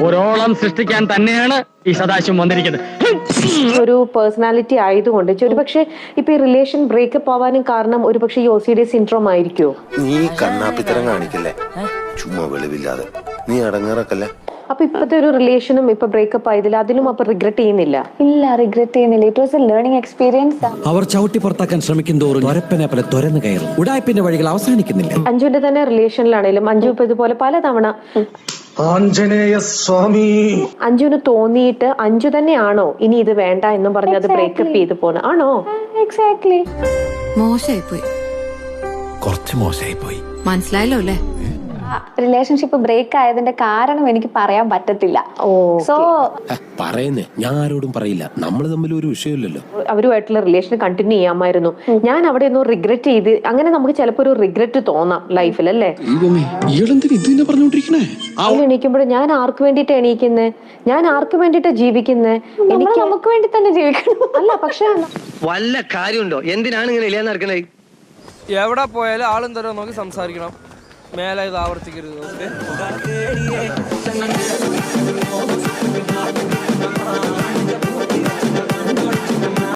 ഒരോളം സൃഷ്ടിക്കാൻ തന്നെയാണ് ഈ സദാശിവം വന്നിരിക്കുന്നത്. ഒരു പേഴ്സണാലിറ്റി ആയതുകൊണ്ട് ഒരുപക്ഷെ ഇപ്പൊ ഈ റിലേഷൻ ബ്രേക്കപ്പ് ആവാനും കാരണം ഒരുപക്ഷെ ഈ OCD സിൻഡ്രോം ആയിരിക്കോ? നീ കണ്ണാപ്പിത്തരം കാണിക്കല്ലേ, ചുമ്മാ വെളിവില്ലാതെ. നീ അടങ്ങാറക്കല്ലേ. അപ്പൊ ഇപ്പത്തെ ഒരു റിലേഷനും ഇപ്പൊ ബ്രേക്കപ്പ് ആയതിൽ അതിലും അപ്പൊ റിഗ്രറ്റ് ചെയ്യുന്നില്ല? ഇല്ല, റിഗ്രറ്റ് ചെയ്യുന്നില്ല. It was a learning experience. അവർ ചവിട്ടി പുറത്താക്കാൻ ശ്രമിക്കും തോറും തൊരപ്പനെ പോലെ തുരന്നു കയറും. ഉടായ്പിന്റെ വഴികൾ അവസാനിക്കുന്നില്ല. അഞ്ജുവിന്റെ തന്നെ റിലേഷനിലാണേലും അഞ്ജു ഇപ്പൊ ഇതുപോലെ പലതവണ അഞ്ജുവിന് തോന്നിയിട്ട് അഞ്ജു തന്നെയാണോ ഇനി ഇത് വേണ്ട എന്നും പറഞ്ഞ് അത് ബ്രേക്കപ്പ് ചെയ്ത് പോണ ആണോ? എക്സാക്ട്ലി. മോശമായിപ്പോയി, കുറച്ച് മോശമായി പോയി. മനസ്സിലായല്ലോ അല്ലേ? റിലേഷൻഷിപ്പ് ബ്രേക്ക് ആയതിന്റെ കാരണം എനിക്ക് പറയാൻ പറ്റത്തില്ല. സോ പറയുന്നേ, ഞാൻ ആരോടും പറയില്ല. നമ്മൾ തമ്മിൽ ഒരു വിഷയമില്ലല്ലോ. അവരുമായിട്ടുള്ള റിലേഷൻ കണ്ടിന്യൂ ചെയ്യാമായിരുന്നു. ഞാൻ അവിടെ ഒന്നും റിഗ്രറ്റ് ചെയ്ത് അങ്ങനെ നമുക്ക് ചിലപ്പോ ഒരു റിഗ്രറ്റ് തോന്നാം ലൈഫിൽ, അല്ലേ? എണീക്കുമ്പോഴും ഞാൻ ആർക്ക് വേണ്ടിട്ട് എണീക്കുന്നേ, ഞാൻ ആർക്ക് വേണ്ടിട്ടാ ജീവിക്കുന്നേ? എനിക്ക് നമുക്ക് വേണ്ടി തന്നെ ജീവിക്കണം. അല്ല, പക്ഷെ വല്ല കാര്യമുണ്ടോ? എന്തിനാണ് ഇങ്ങനെ ഇല്ലാന്ന് നടക്കണേ? എവിടെ പോയാലും ആളും തരോ നോക്കി സംസാരിക്കണം. മേലെ ഇത് ആവർത്തിക്കരുത്.